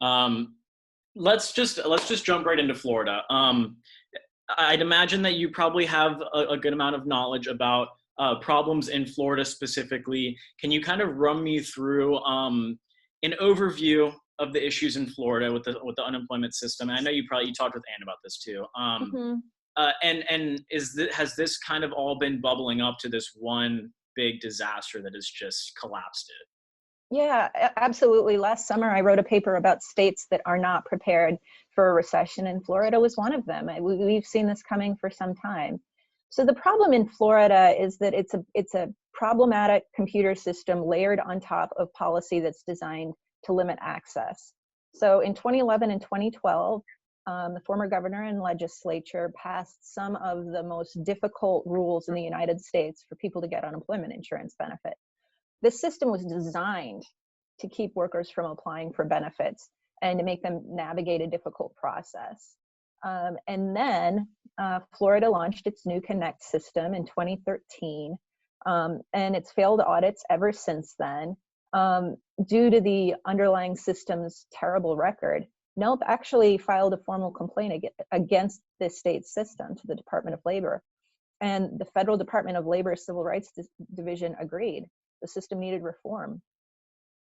Um, let's just jump right into Florida. I'd imagine that you probably have a good amount of knowledge about problems in Florida specifically. Can you kind of run me through an overview of the issues in Florida with the unemployment system? And I know you talked with Ann about this too. Mhm. And has this kind of all been bubbling up to this one big disaster that has just collapsed it? Yeah, absolutely. Last summer, I wrote a paper about states that are not prepared for a recession, and Florida was one of them. We've seen this coming for some time. So the problem in Florida is that it's a problematic computer system layered on top of policy that's designed to limit access. So in 2011 and 2012, the former governor and legislature passed some of the most difficult rules in the United States for people to get unemployment insurance benefit. This system was designed to keep workers from applying for benefits and to make them navigate a difficult process. And then Florida launched its new Connect system in 2013, and it's failed audits ever since then. Due to the underlying system's terrible record, NELP actually filed a formal complaint against this state system to the Department of Labor. And the Federal Department of Labor Civil Rights Division agreed the system needed reform.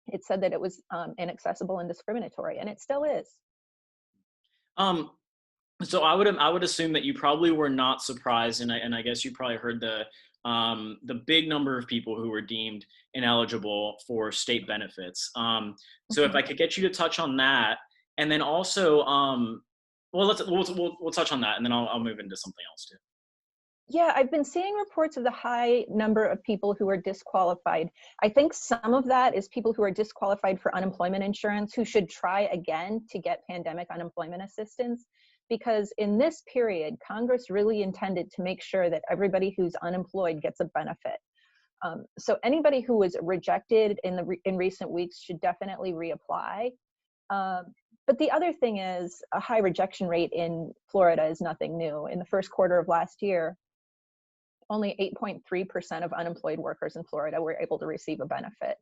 It said that it was inaccessible and discriminatory, and it still is. Um, so I would assume that you probably were not surprised, and I guess you probably heard the big number of people who were deemed ineligible for state benefits. So if Mhm. I could get you to touch on that, and then also, well, we'll touch on that, and then I'll move into something else too. Yeah, I've been seeing reports of the high number of people who are disqualified. I think some of that is people who are disqualified for unemployment insurance who should try again to get pandemic unemployment assistance. Because in this period, Congress really intended to make sure that everybody who's unemployed gets a benefit. So anybody who was rejected in recent weeks should definitely reapply. But the other thing is a high rejection rate in Florida is nothing new. In the first quarter of last year, only 8.3% of unemployed workers in Florida were able to receive a benefit.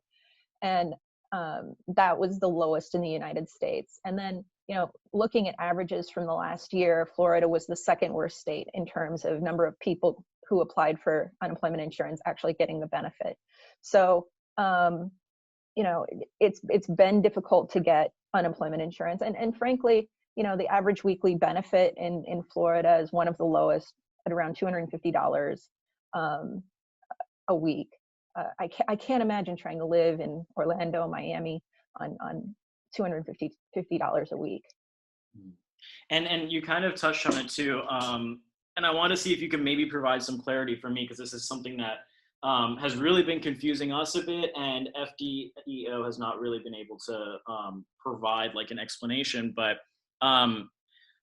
And that was the lowest in the United States. And then, looking at averages from the last year, Florida was the second worst state in terms of number of people who applied for unemployment insurance actually getting the benefit. So, it's been difficult to get unemployment insurance. And frankly, the average weekly benefit in Florida is one of the lowest at around $250 a week. I can't imagine trying to live in Orlando, Miami on $250 a week. Mm. And you kind of touched on it too. And I want to see if you can maybe provide some clarity for me, because this is something that has really been confusing us a bit, and FDEO has not really been able to provide like an explanation. But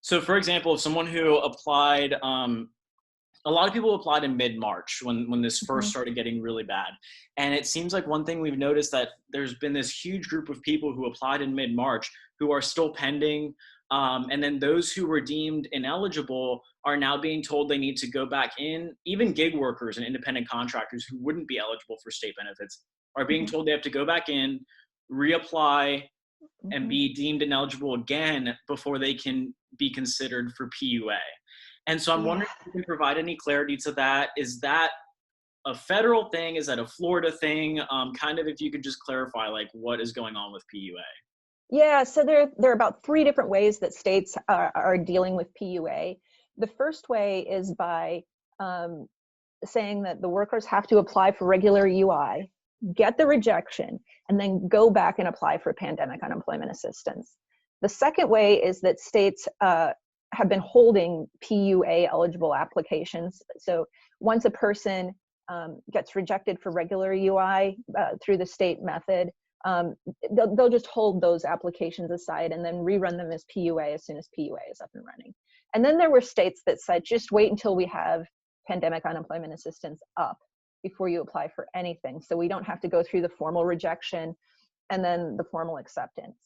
so, for example, if someone who applied, a lot of people applied in mid-March when this first Mhm. started getting really bad. And it seems like one thing we've noticed, that there's been this huge group of people who applied in mid-March who are still pending. And then those who were deemed ineligible are now being told they need to go back in. Even gig workers and independent contractors who wouldn't be eligible for state benefits are being Mhm. told they have to go back in, reapply, and Mhm. be deemed ineligible again before they can be considered for PUA. And so I'm Yeah. wondering if you can provide any clarity to that. Is that a federal thing? Is that a Florida thing? Kind of, if you could just clarify, like, what is going on with PUA. Yeah, so there are about three different ways that states are dealing with PUA. The first way is by um, saying that the workers have to apply for regular UI, get the rejection, and then go back and apply for pandemic unemployment assistance. The second way is that states have been holding PUA eligible applications. So once a person gets rejected for regular UI through the state method, they'll just hold those applications aside and then rerun them as PUA as soon as PUA is up and running. And then there were states that said, just wait until we have pandemic unemployment assistance up before you apply for anything. So we don't have to go through the formal rejection and then the formal acceptance.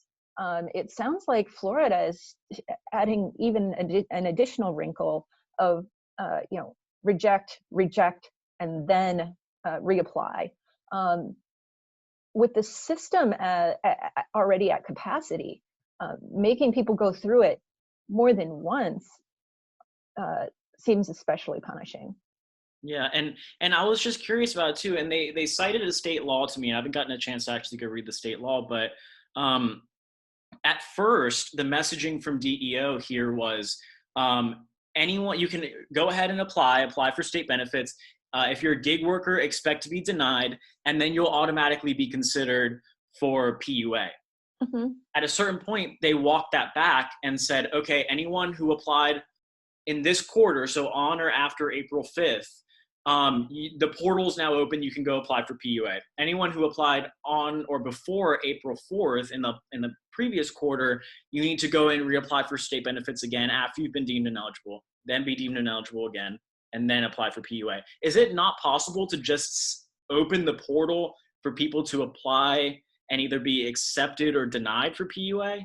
It sounds like Florida is adding even an additional wrinkle of, reject, and then reapply. With the system already at capacity, making people go through it more than once seems especially punishing. Yeah, and I was just curious about it too, and they cited a state law to me. I haven't gotten a chance to actually go read the state law, but um, at first, the messaging from DEO here was anyone, you can go ahead and apply for state benefits. If you're a gig worker, expect to be denied, and then you'll automatically be considered for PUA. Mm-hmm. At a certain point, they walked that back and said, okay, anyone who applied in this quarter, so on or after April 5th, the portal's now open. You can go apply for PUA. Anyone who applied on or before April 4th in the previous quarter, you need to go and reapply for state benefits again after you've been deemed ineligible, then be deemed ineligible again, and then apply for PUA. Is it not possible to just open the portal for people to apply and either be accepted or denied for PUA?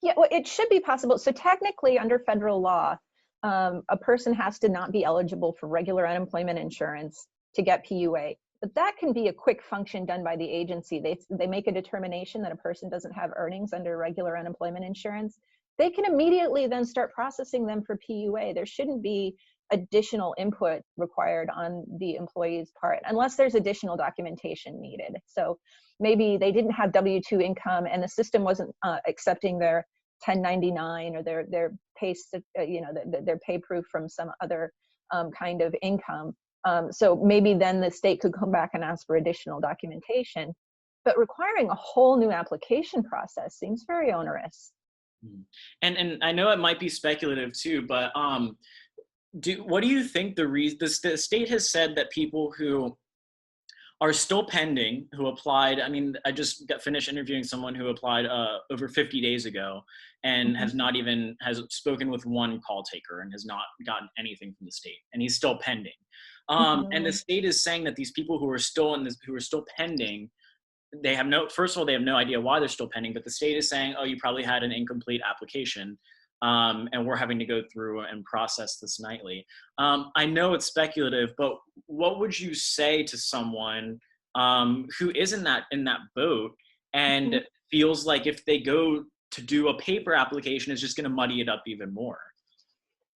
Yeah, well, it should be possible. So technically, under federal law, a person has to not be eligible for regular unemployment insurance to get PUA. But that can be a quick function done by the agency. They make a determination that a person doesn't have earnings under regular unemployment insurance. They can immediately then start processing them for PUA. There shouldn't be additional input required on the employee's part unless there's additional documentation needed. So maybe they didn't have W-2 income and the system wasn't accepting their 1099 or their pay, their pay proof from some other kind of income. So maybe then the state could come back and ask for additional documentation. But requiring a whole new application process seems very onerous. And I know it might be speculative too, but what do you think the state has said that people who are still pending, who applied, I mean, I just got finished interviewing someone who applied over 50 days ago and has spoken with one call taker and has not gotten anything from the state, and he's still pending. And the state is saying that these people who are still pending, first of all, they have no idea why they're still pending, but the state is saying, oh, you probably had an incomplete application. And we're having to go through and process this nightly. I know it's speculative, but what would you say to someone who is in that boat and feels like if they go to do a paper application, it's just going to muddy it up even more?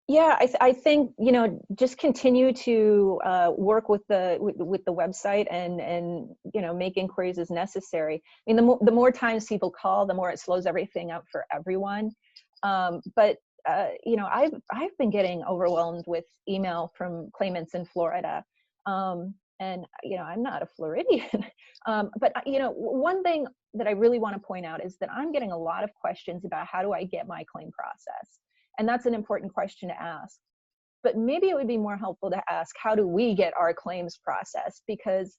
Yeah, I think, just continue to work with the website and make inquiries as necessary. I mean, the more times people call, the more it slows everything up for everyone. But I've been getting overwhelmed with email from claimants in Florida, and I'm not a Floridian, but one thing that I really want to point out is that I'm getting a lot of questions about how do I get my claim processed, and that's an important question to ask. But maybe it would be more helpful to ask, how do we get our claims processed? Because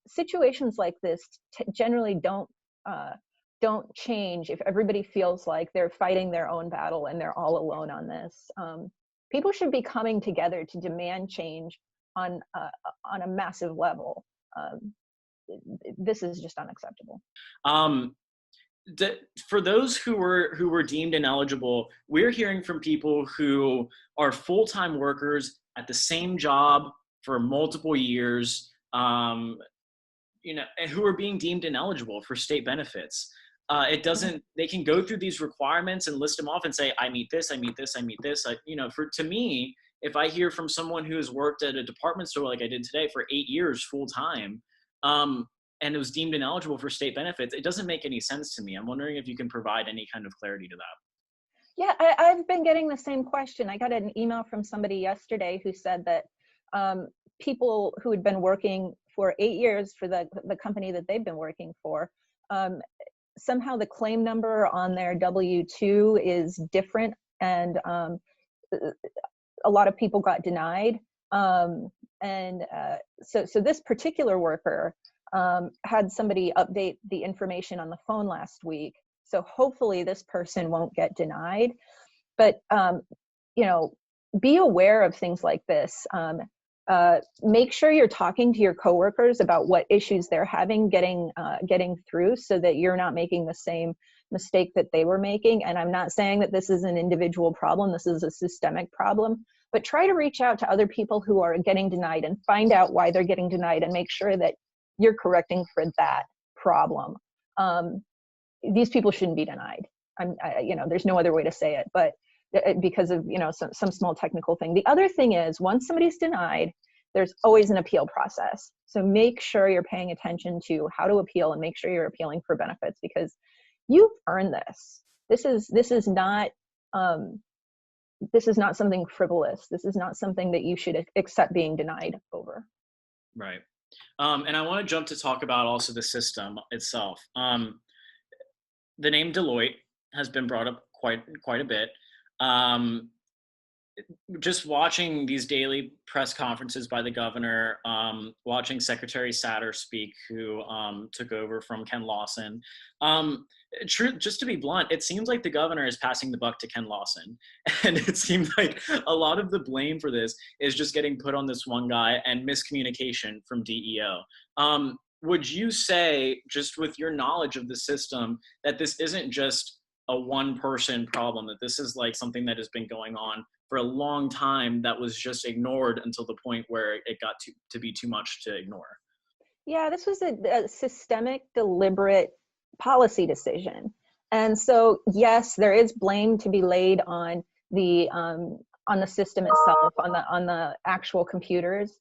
situations like this generally don't change if everybody feels like they're fighting their own battle and they're all alone on this. People should be coming together to demand change on a massive level. This is just unacceptable. For those who were deemed ineligible, we're hearing from people who are full-time workers at the same job for multiple years, and who are being deemed ineligible for state benefits. They can go through these requirements and list them off and say, I meet this, I meet this, I meet this. To me, if I hear from someone who has worked at a department store like I did today for 8 years full time, and it was deemed ineligible for state benefits, it doesn't make any sense to me. I'm wondering if you can provide any kind of clarity to that. Yeah, I've been getting the same question. I got an email from somebody yesterday who said that people who had been working for 8 years for the company that they've been working for, somehow the claim number on their W-2 is different, and a lot of people got denied. So this particular worker had somebody update the information on the phone last week. So hopefully this person won't get denied. But be aware of things like this. Make sure you're talking to your coworkers about what issues they're having getting through, so that you're not making the same mistake that they were making. And I'm not saying that this is an individual problem, this is a systemic problem, but try to reach out to other people who are getting denied and find out why they're getting denied and make sure that you're correcting for that problem. These people shouldn't be denied. there's no other way to say it, but because of, some small technical thing. The other thing is, once somebody's denied, there's always an appeal process. So make sure you're paying attention to how to appeal, and make sure you're appealing for benefits, because you've earned this. This is not something frivolous. This is not something that you should accept being denied over. Right. And I want to jump to talk about also the system itself. The name Deloitte has been brought up quite a bit. Just watching these daily press conferences by the governor, watching Secretary Satter speak, who took over from Ken Lawson. Just to be blunt, it seems like the governor is passing the buck to Ken Lawson. And it seems like a lot of the blame for this is just getting put on this one guy and miscommunication from DEO. Would you say, just with your knowledge of the system, that this isn't just a one-person problem, that this is like something that has been going on for a long time that was just ignored until the point where it got to be too much to ignore? Yeah, this was a systemic, deliberate policy decision. And so, yes, there is blame to be laid on the system itself, on the actual computers.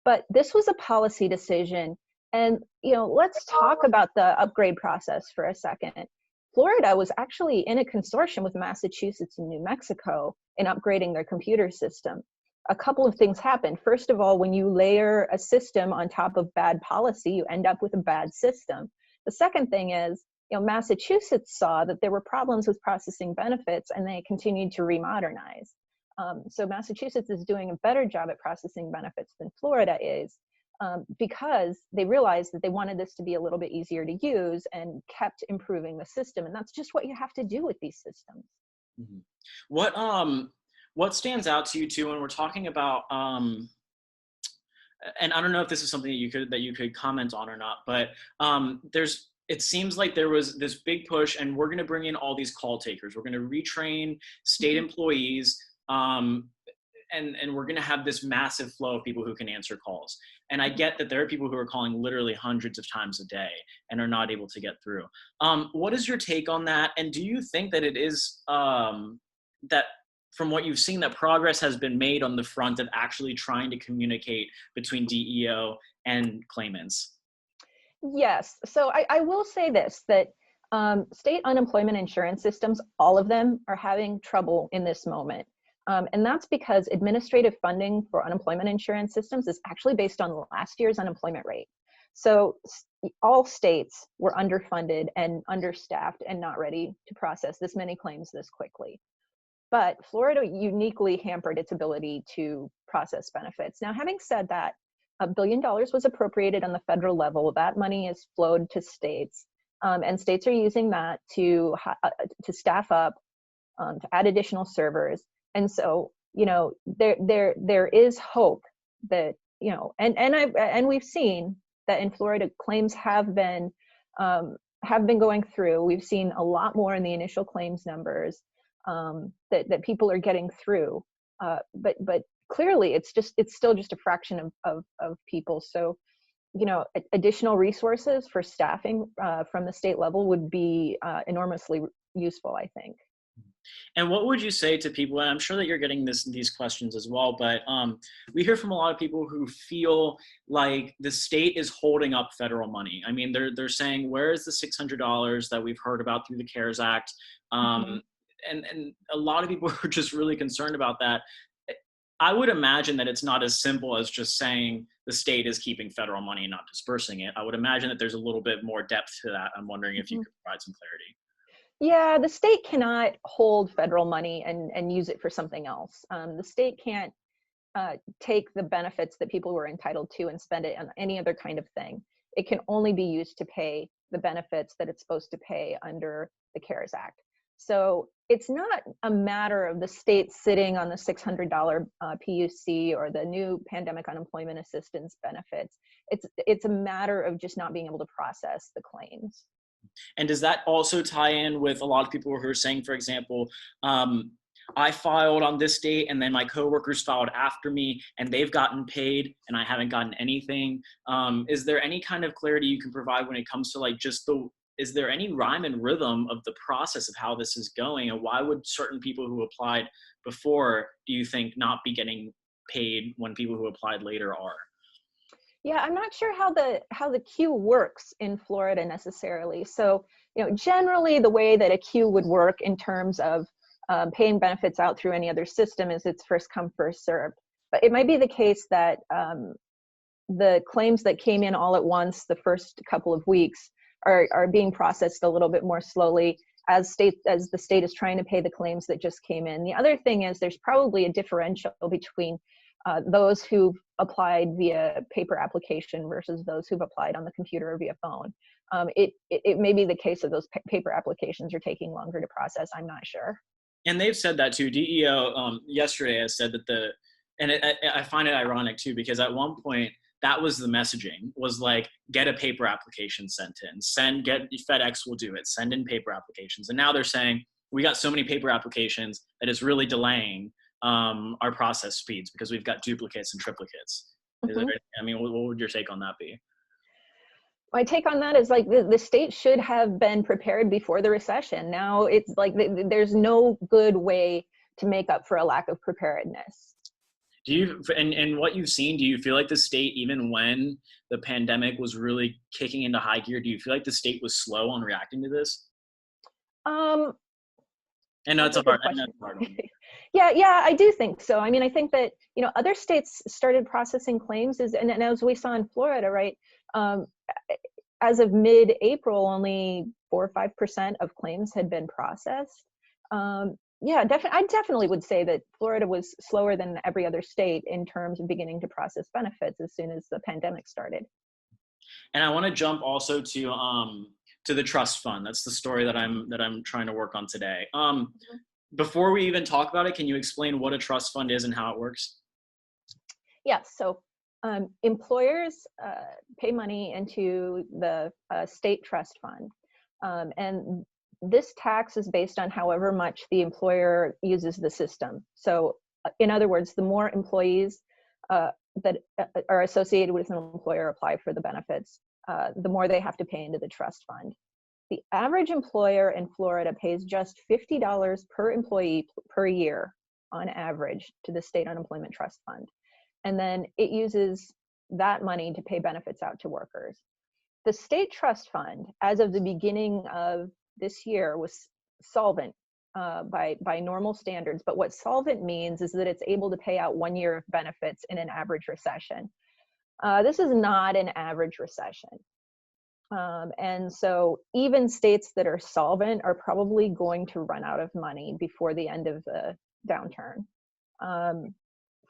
But this was a policy decision. And, let's talk about the upgrade process for a second. Florida was actually in a consortium with Massachusetts and New Mexico in upgrading their computer system. A couple of things happened. First of all, when you layer a system on top of bad policy, you end up with a bad system. The second thing is, Massachusetts saw that there were problems with processing benefits, and they continued to remodernize. So Massachusetts is doing a better job at processing benefits than Florida is, because they realized that they wanted this to be a little bit easier to use and kept improving the system. And that's just what you have to do with these systems. Mm-hmm. What stands out to you too when we're talking about, and I don't know if this is something that you could comment on or not, but it seems like there was this big push, and we're going to bring in all these call takers. We're going to retrain state employees, and we're going to have this massive flow of people who can answer calls. And I get that there are people who are calling literally hundreds of times a day and are not able to get through. What is your take on that? And do you think that it is that, from what you've seen, that progress has been made on the front of actually trying to communicate between DEO and claimants? Yes. So I will say this, that state unemployment insurance systems, all of them, are having trouble in this moment. And that's because administrative funding for unemployment insurance systems is actually based on last year's unemployment rate. So all states were underfunded and understaffed and not ready to process this many claims this quickly. But Florida uniquely hampered its ability to process benefits. Now, having said that, $1 billion was appropriated on the federal level. That money is flowed to states, and states are using that to staff up, to add additional servers. And so, there is hope that, and we've seen that in Florida, claims have been going through. We've seen a lot more in the initial claims numbers that people are getting through. But clearly, it's still just a fraction of people. So, additional resources for staffing from the state level would be enormously useful, I think. And what would you say to people, and I'm sure that you're getting these questions as well, but we hear from a lot of people who feel like the state is holding up federal money. I mean, they're saying, where is the $600 that we've heard about through the CARES Act? And a lot of people are just really concerned about that. I would imagine that it's not as simple as just saying the state is keeping federal money and not dispersing it. I would imagine that there's a little bit more depth to that. I'm wondering if you could provide some clarity. Yeah, the state cannot hold federal money and use it for something else. The state can't take the benefits that people were entitled to and spend it on any other kind of thing. It can only be used to pay the benefits that it's supposed to pay under the CARES Act. So it's not a matter of the state sitting on the $600 PUC or the new pandemic unemployment assistance benefits. It's a matter of just not being able to process the claims. And does that also tie in with a lot of people who are saying, for example, I filed on this date and then my coworkers filed after me and they've gotten paid and I haven't gotten anything? Is there any kind of clarity you can provide when it comes to like just is there any rhyme and rhythm of the process of how this is going? And why would certain people who applied before, do you think, not be getting paid when people who applied later are? Yeah, I'm not sure how the queue works in Florida necessarily. So, generally the way that a queue would work in terms of paying benefits out through any other system is it's first come, first served. But it might be the case that the claims that came in all at once the first couple of weeks are being processed a little bit more slowly as the state is trying to pay the claims that just came in. The other thing is there's probably a differential between those who've applied via paper application versus those who've applied on the computer or via phone. It may be the case that those paper applications are taking longer to process. I'm not sure. And they've said that too. DEO yesterday has said that I find it ironic too, because at one point that was the messaging, was like, get a paper application sent in, FedEx will do it, send in paper applications. And now they're saying, we got so many paper applications that it's really delaying our process speeds because we've got duplicates and triplicates. What would your take on that be? My take on that is like the state should have been prepared before the recession. Now it's like there's no good way to make up for a lack of preparedness. Do you, and what you've seen, do you feel like the state, even when the pandemic was really kicking into high gear, do you feel like the state was slow on reacting to this? And that's a hard one. Yeah, I do think so. I mean, I think that, other states started processing claims and as we saw in Florida, right? As of mid-April, only 4 or 5% of claims had been processed. Yeah, I definitely would say that Florida was slower than every other state in terms of beginning to process benefits as soon as the pandemic started. And I want to jump also to the trust fund. That's the story that I'm trying to work on today. Before we even talk about it, can you explain what a trust fund is and how it works? Yes. So employers pay money into the state trust fund, and this tax is based on however much the employer uses the system. So in other words, the more employees that are associated with an employer apply for the benefits, the more they have to pay into the trust fund. The average employer in Florida pays just $50 per employee per year on average to the state unemployment trust fund. And then it uses that money to pay benefits out to workers. The state trust fund, as of the beginning of this year, was solvent by normal standards. But what solvent means is that it's able to pay out 1 year of benefits in an average recession. This is not an average recession. And so even states that are solvent are probably going to run out of money before the end of the downturn.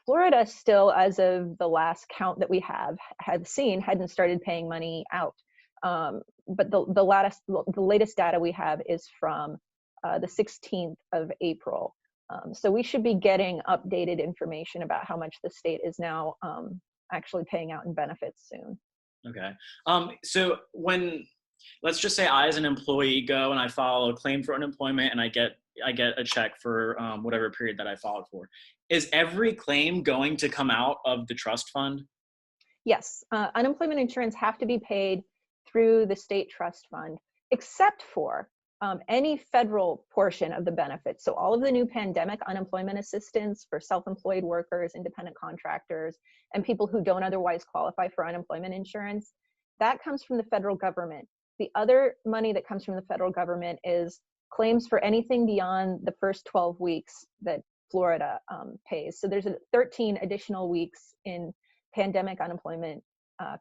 Florida still, as of the last count that we had seen, hadn't started paying money out. But the latest data we have is from the 16th of April. So we should be getting updated information about how much the state is now actually paying out in benefits soon. Okay. So let's just say I, as an employee, go and I file a claim for unemployment and I get a check for whatever period that I filed for. Is every claim going to come out of the trust fund? Yes. Unemployment insurance have to be paid through the state trust fund, except for any federal portion of the benefits. So all of the new pandemic unemployment assistance for self-employed workers, independent contractors, and people who don't otherwise qualify for unemployment insurance, that comes from the federal government. The other money that comes from the federal government is claims for anything beyond the first 12 weeks that Florida pays. So there's 13 additional weeks in pandemic unemployment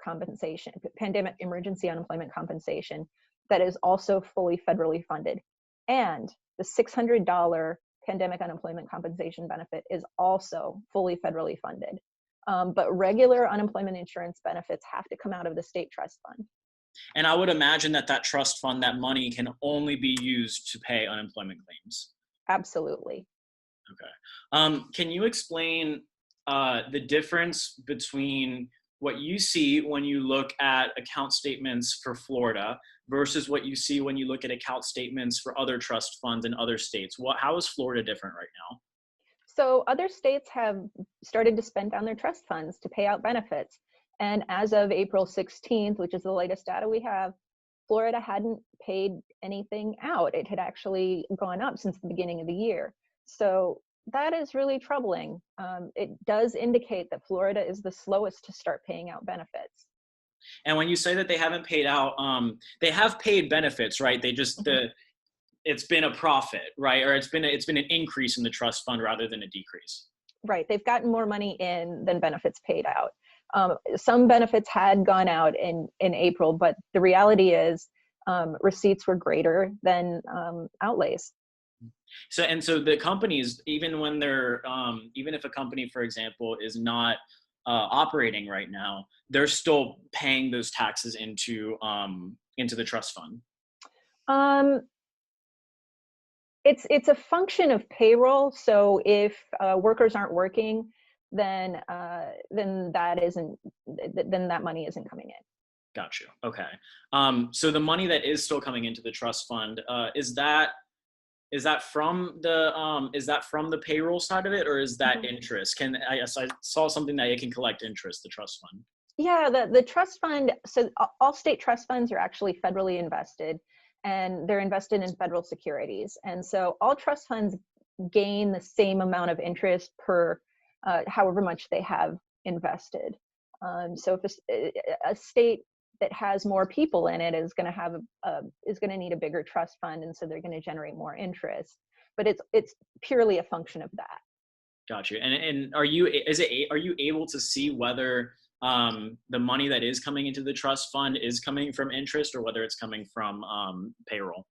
compensation, pandemic emergency unemployment compensation, that is also fully federally funded. And the $600 pandemic unemployment compensation benefit is also fully federally funded. But regular unemployment insurance benefits have to come out of the state trust fund. And I would imagine that trust fund, that money can only be used to pay unemployment claims. Absolutely. Okay. Can you explain the difference between what you see when you look at account statements for Florida versus what you see when you look at account statements for other trust funds in other states? How is Florida different right now? So other states have started to spend down their trust funds to pay out benefits. And as of April 16th, which is the latest data we have, Florida hadn't paid anything out. It had actually gone up since the beginning of the year. So that is really troubling. It does indicate that Florida is the slowest to start paying out benefits. And when you say that they haven't paid out, they have paid benefits, right? They just it's been a profit, right? Or it's been an increase in the trust fund rather than a decrease. Right, they've gotten more money in than benefits paid out. Some benefits had gone out in April, but the reality is receipts were greater than outlays. So the companies, even when they're, even if a company, for example, is not operating right now, they're still paying those taxes into the trust fund. Um, it's a function of payroll. So if workers aren't working, then that money isn't coming in. Got you. Okay. So the money that is still coming into the trust fund, is that from the payroll side of it, or is that interest? I saw something that it can collect interest, the trust fund. Yeah, the trust fund, so all state trust funds are actually federally invested, and they're invested in federal securities. And so all trust funds gain the same amount of interest per however much they have invested. So if a state that has more people in it is going to need a bigger trust fund, and so they're going to generate more interest. But it's purely a function of that. Got you. And are you able to see whether the money that is coming into the trust fund is coming from interest, or whether it's coming from payroll?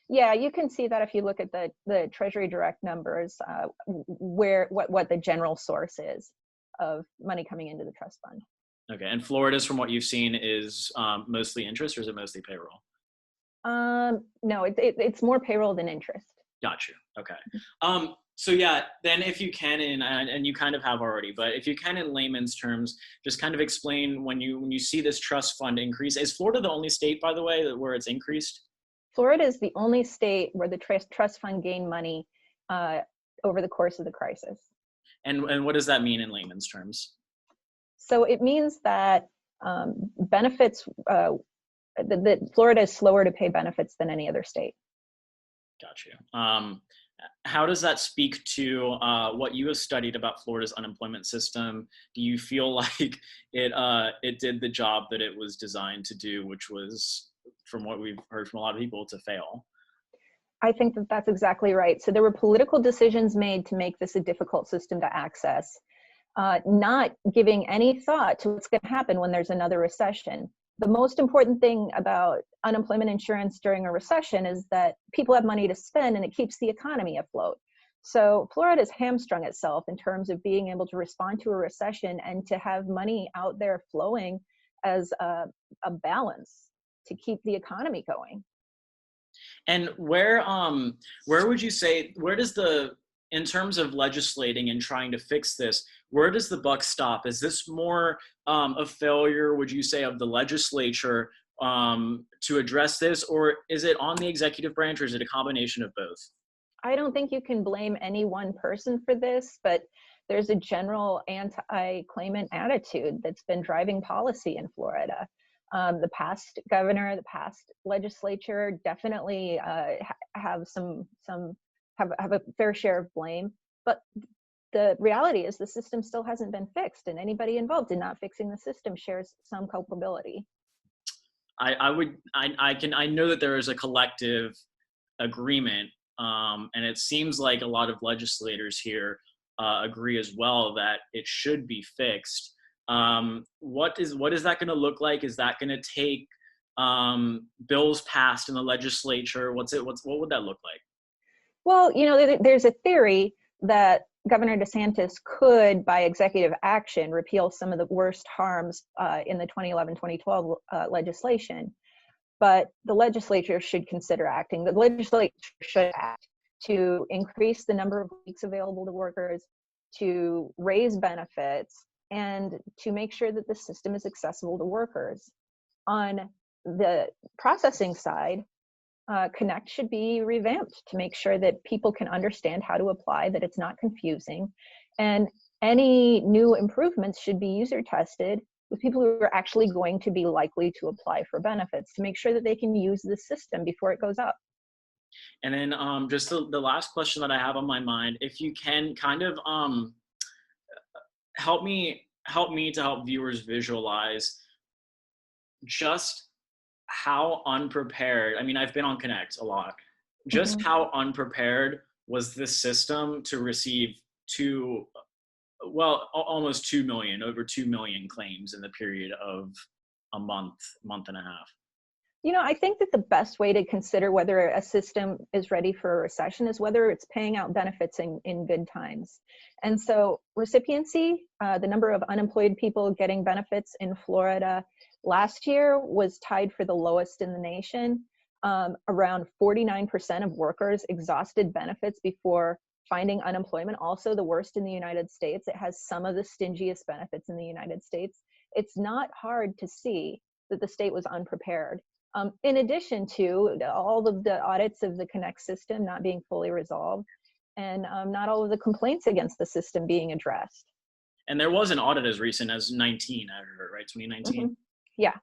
Yeah, you can see that if you look at the Treasury Direct numbers, what the general source is of money coming into the trust fund. Okay, and Florida's, from what you've seen, is mostly interest, or is it mostly payroll? No, it's more payroll than interest. Got you. Okay. So yeah, then if you can, and you kind of have already, but if you can, in layman's terms, just kind of explain when you see this trust fund increase. Is Florida the only state, by the way, where it's increased? Florida is the only state where the trust fund gained money over the course of the crisis. And what does that mean in layman's terms? So it means that benefits, that Florida is slower to pay benefits than any other state. Got you. How does that speak to what you have studied about Florida's unemployment system? Do you feel like it did the job that it was designed to do, which was, from what we've heard from a lot of people, to fail? I think that that's exactly right. So there were political decisions made to make this a difficult system to access, not giving any thought to what's going to happen when there's another recession. The most important thing about unemployment insurance during a recession is that people have money to spend, and it keeps the economy afloat. So Florida has hamstrung itself in terms of being able to respond to a recession and to have money out there flowing as a balance to keep the economy going. And where would you say, in terms of legislating and trying to fix this, where does the buck stop? Is this more a failure, would you say, of the legislature to address this, or is it on the executive branch, or is it a combination of both? I don't think you can blame any one person for this, but there's a general anti-claimant attitude that's been driving policy in Florida. The past governor, the past legislature definitely have have a fair share of blame, but the reality is the system still hasn't been fixed, and anybody involved in not fixing the system shares some culpability. I know that there is a collective agreement, and it seems like a lot of legislators here agree as well that it should be fixed. What is that going to look like? Is that going to take bills passed in the legislature? What would that look like? Well, there's a theory that Governor DeSantis could, by executive action, repeal some of the worst harms in the 2011-2012 legislation. But the legislature should consider acting. The legislature should act to increase the number of weeks available to workers, to raise benefits, and to make sure that the system is accessible to workers. On the processing side, Connect should be revamped to make sure that people can understand how to apply, that it's not confusing, and any new improvements should be user tested with people who are actually going to be likely to apply for benefits, to make sure that they can use the system before it goes up. And then just the last question that I have on my mind, if you can kind of help me to help viewers visualize just how unprepared, I mean, I've been on Connect a lot, just Mhm. how unprepared was this system to receive two, well, almost 2 million, over 2 million claims in the period of a month and a half. I think that the best way to consider whether a system is ready for a recession is whether it's paying out benefits in good times. And so recipiency, the number of unemployed people getting benefits in Florida last year was tied for the lowest in the nation. Around 49% of workers exhausted benefits before finding unemployment, also the worst in the United States. It has some of the stingiest benefits in the United States. It's not hard to see that the state was unprepared. In addition to all of the audits of the Connect system not being fully resolved, and not all of the complaints against the system being addressed. And there was an audit as recent as 19, I heard, right? 2019. Yeah.